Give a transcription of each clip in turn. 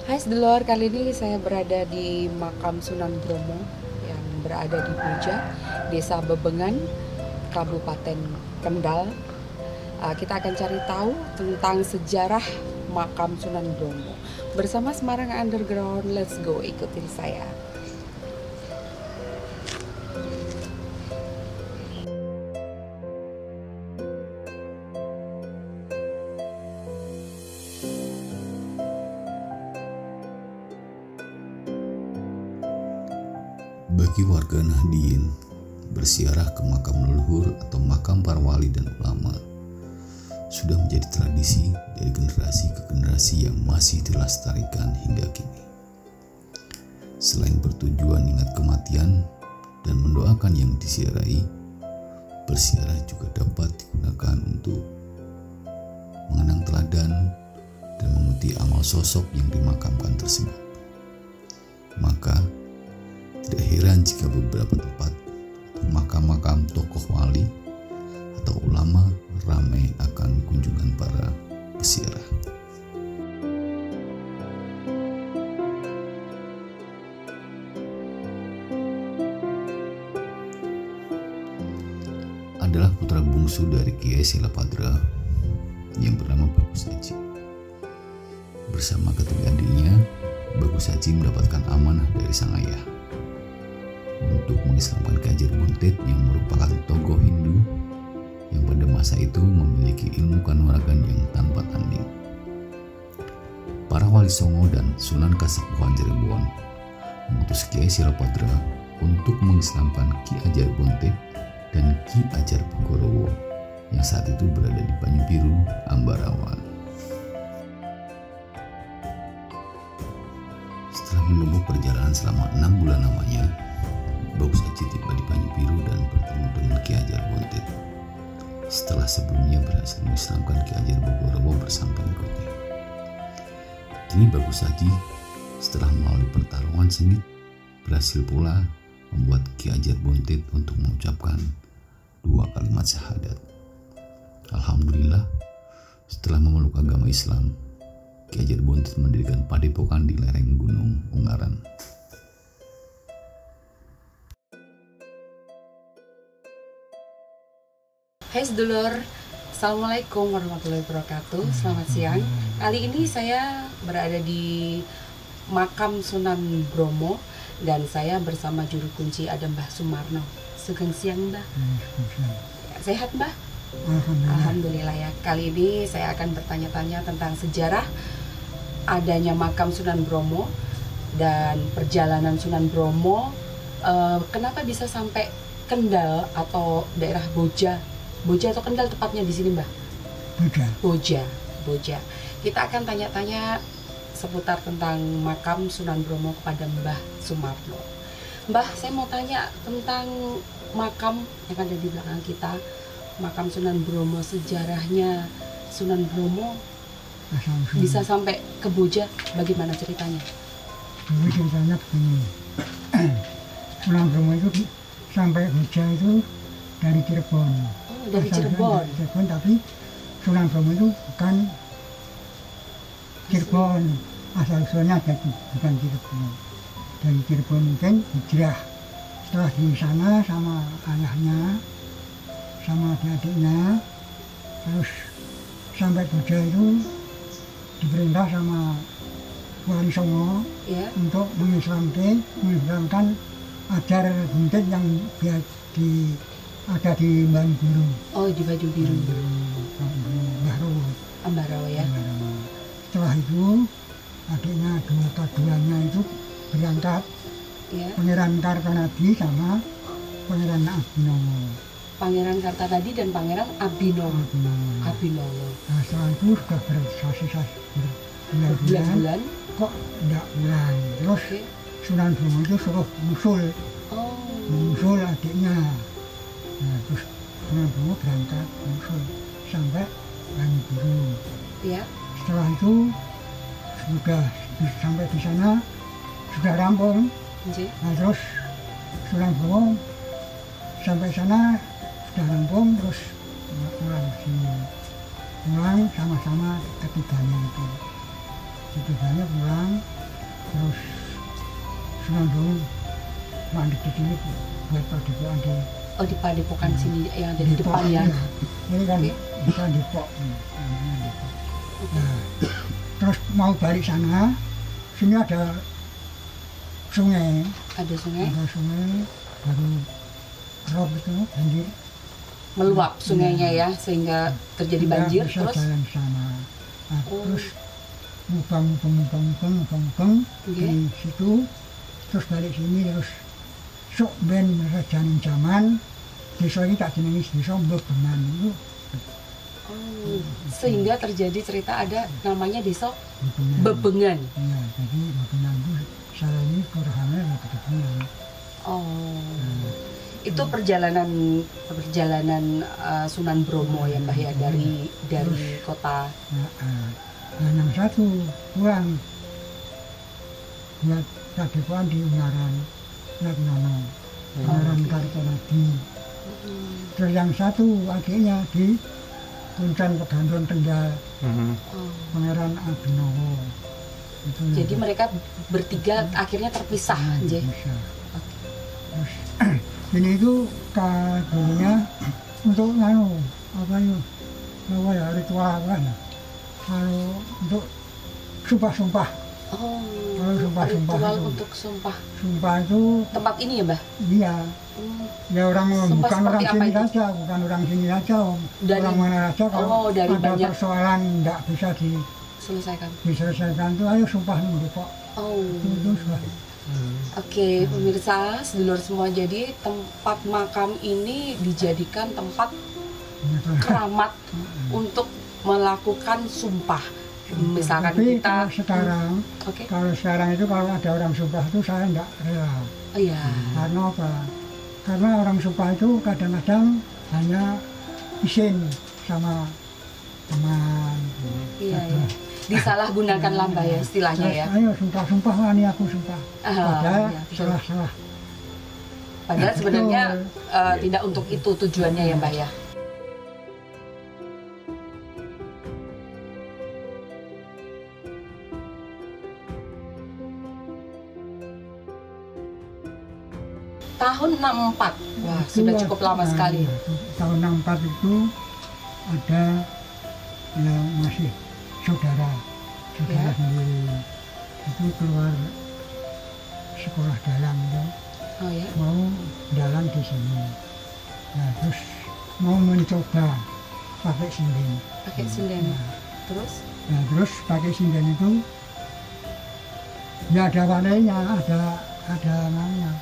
Hai sedulur, kali ini saya berada di makam Sunan Bromo yang berada di Boja, Desa Bebengan, Kabupaten Kendal. Kita akan cari tahu tentang sejarah makam Sunan Bromo. Bersama Semarang Underground, let's go, ikutin saya. Bagi warga Nahdien, berziarah ke makam leluhur atau makam para wali dan ulama sudah menjadi tradisi dari generasi ke generasi yang masih dilestarikan hingga kini. Selain bertujuan ingat kematian dan mendoakan yang diziarahi, berziarah juga dapat digunakan untuk mengenang teladan dan mengikuti amal sosok yang dimakamkan tersebut. Maka tidak heran jika beberapa tempat atau makam-makam tokoh wali atau ulama ramai akan kunjungan para peziarah. Adalah putra bungsu dari Kiai Silapadra yang bernama Bagus Haji. Bersama ketiga adiknya, Bagus Haji mendapatkan amanah dari sang ayah untuk mengislamkan Ki Hajar Buntet yang merupakan tokoh Hindu yang pada masa itu memiliki ilmu kanuragan yang tanpa tanding. Para wali Songo dan Sunan Kasepuhan Cirebon mengutus Kiai Silapadra untuk mengislamkan Ki Hajar Buntet dan Ki Hajar Bogorowo yang saat itu berada di Banyu Ambarawa. Setelah menempuh perjalanan selama 6 bulan lamanya, Bagus Haji tiba di Banyu dan bertemu dengan Ki Hajar Buntet setelah sebelumnya berhasil mengislamkan Ki Hajar Bogorowo bersama pengikutnya. Kini Bagus Haji setelah melalui pertarungan sengit berhasil pula membuat Ki Hajar Buntet untuk mengucapkan 2 kalimat syahadat. Alhamdulillah, setelah memeluk agama Islam, Ki Hajar Buntet mendirikan padepokan di lereng Gunung Ungaran. Hai sedulur, Assalamualaikum warahmatullahi wabarakatuh. Selamat siang. Kali ini saya berada di makam Sunan Bromo dan saya bersama juru kunci ada Mbah Sumarno. Sugeng siang Mbah. Sehat Mbah? Alhamdulillah ya. Kali ini saya akan bertanya-tanya tentang sejarah adanya makam Sunan Bromo dan perjalanan Sunan Bromo. Kenapa bisa sampai Kendal atau daerah Boja atau Kendal tepatnya di sini Mbah? Boja. Kita akan tanya-tanya seputar tentang makam Sunan Bromo kepada Mbah Sumarno. Mbah, saya mau tanya tentang makam yang ada di belakang kita, makam Sunan Bromo. Sejarahnya Sunan Bromo bisa sampai ke Boja, bagaimana ceritanya? Dulu ceritanya begini, Sunan Bromo itu sampai Boja itu dari Cirebon. Dari Cirebon. Tapi Sunan Bromo itu bukan Cirebon, asal usulnya bukan Cirebon. Dari Cirebon mungkin hijrah. Setelah di sana sama ayahnya, sama adik-adiknya, terus sampai Boja itu diperintah sama Wali Songo untuk mengislamkan Hajar Buntet yang ada di Banyu. Oh, di Banyu Biru. Ambarawa ya. Setelah itu adiknya keduanya itu berangkat, Pangeran Kartanadi sama Pangeran Abinowo. Pangeran Kartanadi dan Pangeran Abinowo. Nah, setelah itu sudah berbulan-bulan kok tidak pulang. Terus Sunan Bromo itu suruh musul adiknya. Nah, terus Sunan Bromo berangkat musul sampai Banyu Biru. Setelah itu sudah sampai di sana sudah rampung. Nah, terus Sunan Bromo sampai sana sudah rampung, terus pulang sama-sama ketiganya itu. Ketiganya pulang, terus Sunan Bromo mandek di sini buat padepokan di. Oh, di padepokan sini yang ada di depan ya. Ini kan bisa Depok. Nah, terus mau balik sana, sini ada sungai. Ada sungai. Ada sungai baru rob itu banjir. Meluap sungainya ya sehingga terjadi banjir bisa terus. Jalan sana. Nah, terus mubang di situ, terus balik sini terus sok ben rajaning zaman desa ini tak jenengi desa Bebengan itu. Sehingga terjadi cerita ada namanya desa Bebengan. Iya, jadi Bebengan itu salah ini kelurahannya Bebengan. Itu perjalanan Sunan Bromo ya Mbah ya dari kota. Nah, yang satu pulang buat padepokan di Ungaran, Ungaran Kartonadi. Terus yang satu adiknya di Kuncen Pegandon Tenggal, Pangeran Abinowo. Jadi mereka bertiga akhirnya terpisah, bisa. Terus ini itu dulunya untuk ritual apa ya? Kalau untuk sumpah-sumpah. Kalau sumpah-sumpah ritual itu. Untuk sumpah. Sumpah itu tempat ini ya, Mbah? Iya. Ya bukan orang sini itu? saja, bukan orang sini saja, orang mana saja kalau dari ada banyak persoalan tidak bisa diselesaikan itu ayo sumpah nih Depok. Itu sumpah. Oke, pemirsa, sedulur semua, jadi tempat makam ini dijadikan tempat keramat untuk melakukan sumpah. Misalkan tapi kita kalau sekarang itu kalau ada orang sumpah itu saya tidak rela. Iya. Karena apa? Karena orang sumpah itu kadang-kadang hanya izin sama teman. Iya. Disalahgunakan lah Mbak ya istilahnya ya. Ayo sumpah-sumpah, ini aku sumpah. Padahal salah-salah. Padahal sebenarnya tidak untuk itu tujuannya ya Mbak ya. Tahun 64, wah itu sudah cukup lama sekali. Tahun 64 itu ada yang masih saudara sendiri itu keluar sekolah dalang itu mau dalang di sini. Nah, terus mau mencoba pakai sinden. Terus pakai sinden itu ya ada warnanya, ada namanya.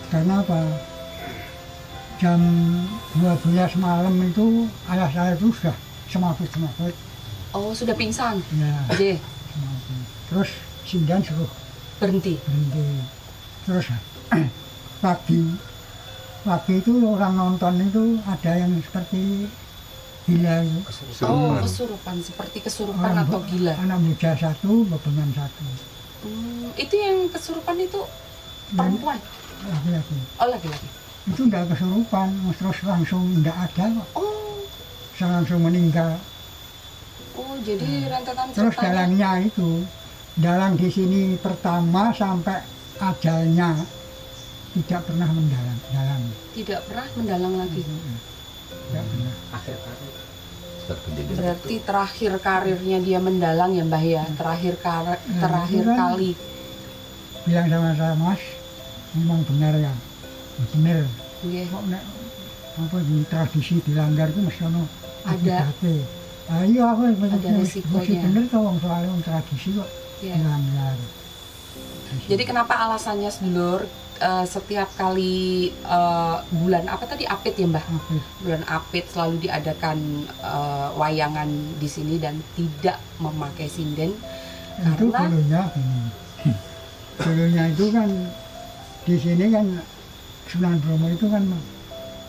Karena apa? Jam 12 malam itu ayah saya itu sudah semaput. Oh, sudah pingsan? Ya. Terus sinden suruh berhenti. Terus pagi itu orang nonton itu ada yang seperti gila itu. Kesurupan, seperti kesurupan atau gila. Anak muda satu, bebengan satu. Itu yang kesurupan itu perempuan? Laki-laki. Oh, laki-laki. Itu enggak kesurupan, terus langsung enggak ada kok. Langsung meninggal. Jadi rentetan terus dalangnya itu, dalang di sini pertama sampai ajalnya tidak pernah mendalang. Tidak pernah mendalang lagi? Tidak pernah. Berarti terakhir karirnya dia mendalang ya Mbah ya? Terakhir kali. Bilang sama saya, Mas, memang benar ya? Benar. Kok apa di tradisi dilanggar itu mesti ada. Iya, aku ada risikonya. Bener kok soalnya tradisi kok dilanggar. Jadi kenapa alasannya sedulur setiap kali bulan apa tadi Apit ya Mbah? Bulan Apit selalu diadakan wayangan di sini dan tidak memakai sinden? Itu dulunya itu kan di sini kan Sunan Bromo itu kan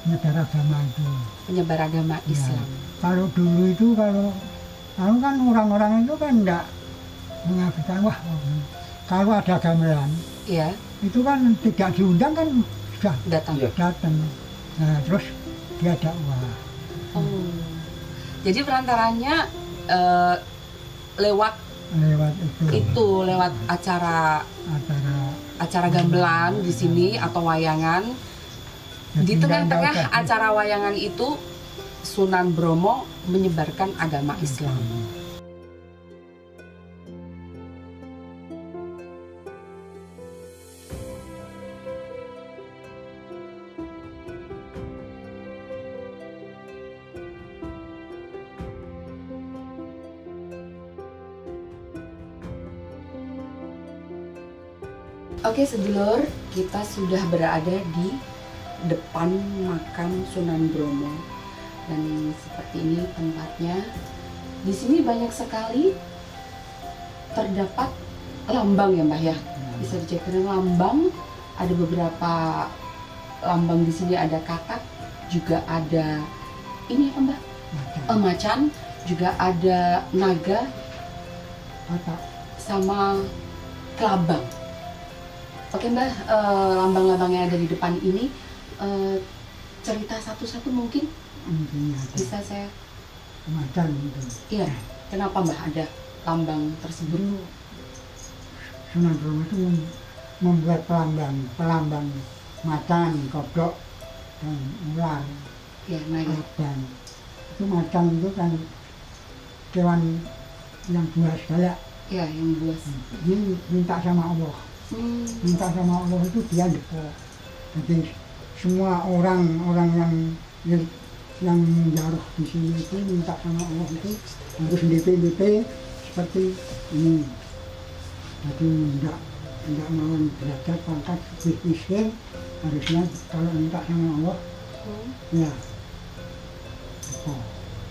menyebar agama itu. Penyebar agama Islam. Kalau dulu itu kalau kan orang-orang itu kan enggak mengajukan kalau ada gamelan. Iya. Itu kan tidak diundang kan sudah datang. Nah, terus dia dakwah. Jadi perantaranya lewat lewat itu lewat acara gamelan di sini atau wayangan. Di tengah-tengah acara wayangan itu Sunan Bromo menyebarkan agama Islam. Oke sedulur, kita sudah berada di depan makam Sunan Bromo dan seperti ini tempatnya. Di sini banyak sekali terdapat lambang ya Mbah ya, bisa dicek lambang. Ada beberapa lambang di sini, ada katak, juga ada ini apa Mbah? Macan, juga ada naga, sama kelabang. Oke Mbah, lambang-lambang yang ada di depan ini cerita satu-satu mungkin bisa saya. Macan itu. Iya, kenapa Mbah ada lambang tersebut? Sunan Bromo itu membuat pelambang macan, kodok, dan ular. Iya, naga. Dan itu macan itu kan hewan yang buas galak. Iya, yang buas. Ini minta sama Allah. Minta sama Allah itu dia depo. Jadi semua orang yang jaruh di sini itu minta sama Allah itu harus DP seperti ini. Jadi tidak mau derajat pangkat miskin, harusnya kalau minta sama Allah ya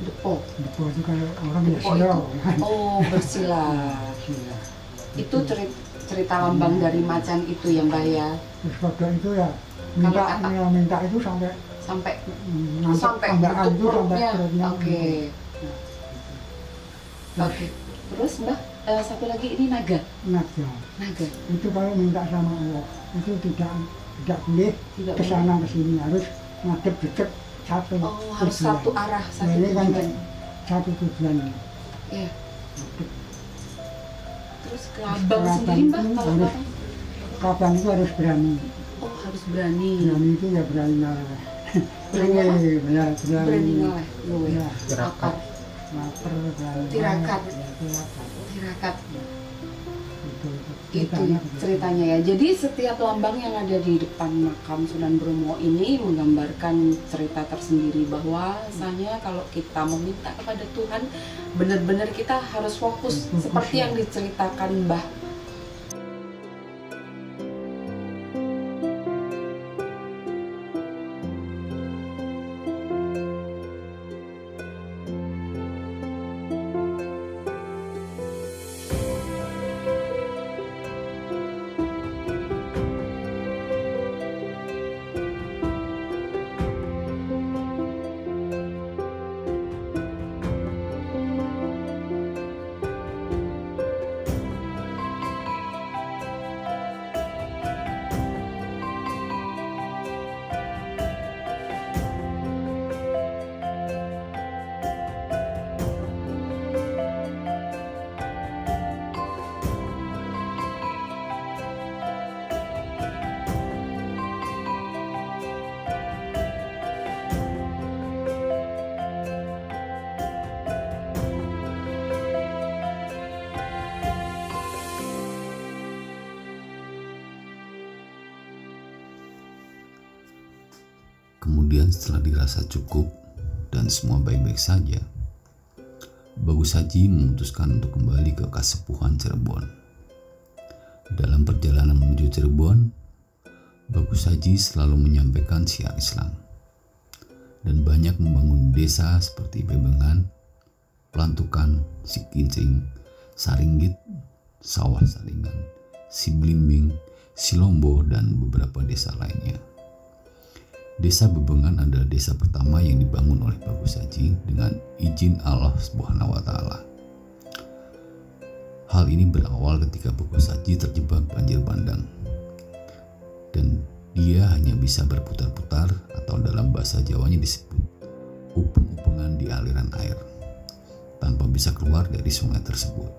depo itu kalau orang bersila. Oh, bersila. Itu cerita lambang dari macan itu ya Mbah ya. Terus kodok itu ya minta itu sampai bentuk perutnya. Oke. Terus Mbah, satu lagi ini naga. Naga. Itu kalau minta sama Allah itu tidak boleh kesana kesini, harus ngadep deket satu. Oh, harus satu arah, satu tujuan. Satu tujuan. Iya. Terus kelabang sendiri Mbah, kalau kelabang itu harus berani. Oh, harus berani. Berani itu ya berani ngalah. Berani ngalah. Ya, Lapar. Tirakat. Itu ceritanya ya. Jadi setiap lambang yang ada di depan makam Sunan Bromo ini menggambarkan cerita tersendiri, bahwa misalnya kalau kita meminta kepada Tuhan, benar-benar kita harus fokus seperti yang diceritakan Mbah. Kemudian setelah dirasa cukup dan semua baik-baik saja, Bagus Haji memutuskan untuk kembali ke Kasepuhan Cirebon. Dalam perjalanan menuju Cirebon, Bagus Haji selalu menyampaikan syiar Islam dan banyak membangun desa seperti Bebengan, Pelantukan, Sikincing, Saringgit, Sawah Saringan, Siblimbing, Silombo, dan beberapa desa lainnya. Desa Bebengan adalah desa pertama yang dibangun oleh Bagus Haji dengan izin Allah Subhanahu wa Ta'ala. Hal ini berawal ketika Bagus Haji terjebak banjir bandang dan dia hanya bisa berputar-putar, atau dalam bahasa Jawanya disebut upeng-upengan di aliran air, tanpa bisa keluar dari sungai tersebut.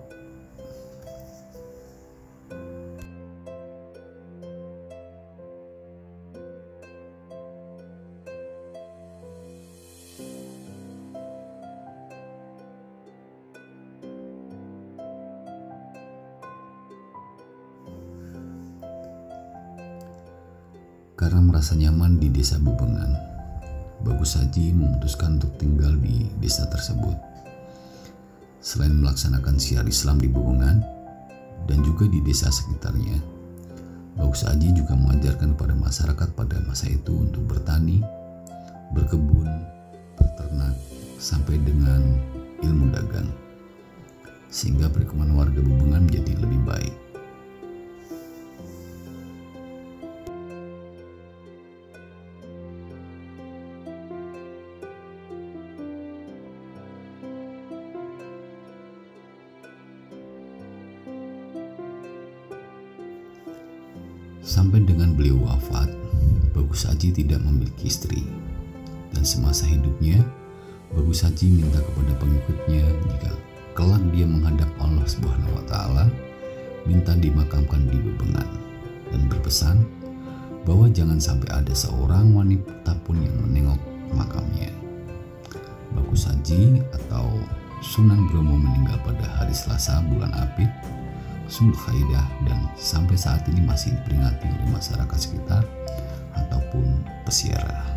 Karena merasa nyaman di desa Bebengan, Bagus Haji memutuskan untuk tinggal di desa tersebut. Selain melaksanakan syiar Islam di Bebengan dan juga di desa sekitarnya, Bagus Haji juga mengajarkan kepada masyarakat pada masa itu untuk bertani, berkebun, berternak, sampai dengan ilmu dagang, sehingga perekonomian warga Bebengan menjadi lebih baik. Sampai dengan beliau wafat, Bagus Haji tidak memiliki istri, dan semasa hidupnya Bagus Haji minta kepada pengikutnya jika kelak dia menghadap Allah Subhanahu wa Ta'ala, minta dimakamkan di Bebengan, dan berpesan bahwa jangan sampai ada seorang wanita pun yang menengok makamnya. Bagus Haji atau Sunan Bromo meninggal pada hari Selasa bulan Apit, Zulkaidah, dan sampai saat ini masih diperingati oleh masyarakat sekitar ataupun peziarah.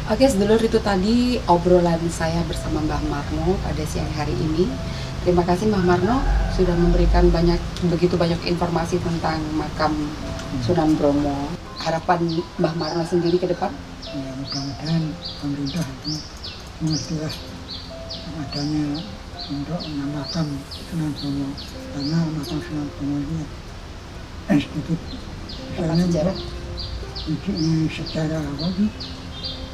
Oke, sedulur, itu tadi obrolan saya bersama Mbah Marno pada siang hari ini. Terima kasih Mbah Marno sudah memberikan begitu banyak informasi tentang makam Sunan Bromo. Harapan Mbah Marno sendiri ke depan? Ya, mudah-mudahan pemerintah itu mengertilah adanya untuk menambahkan Sunan Bromo, karena makam Sunan Bromo ini institut sejarah. Secara apa sih?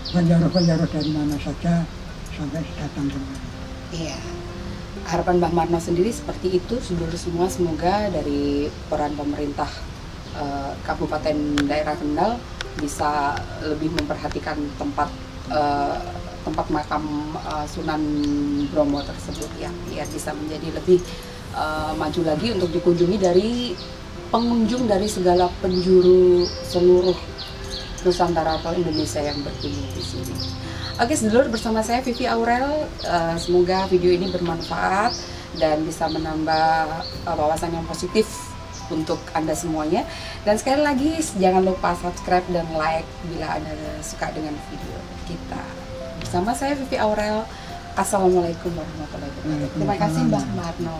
Penjara-penjara dari mana saja sampai datang kemari. Iya, harapan Mbah Marno sendiri seperti itu, saudara semua. Semoga dari peran pemerintah Kabupaten Daerah Kendal bisa lebih memperhatikan tempat makam Sunan Bromo tersebut, ya, biar bisa menjadi lebih maju lagi untuk dikunjungi dari pengunjung dari segala penjuru seluruh Nusantara atau Indonesia yang berkunjung di sini. Oke, sedulur, bersama saya Vivi Aurel, semoga video ini bermanfaat dan bisa menambah wawasan yang positif untuk Anda semuanya. Dan sekali lagi, jangan lupa subscribe dan like bila Anda suka dengan video kita. Bersama saya Vivi Aurel, Assalamualaikum warahmatullahi wabarakatuh. Terima kasih Mbah Marno.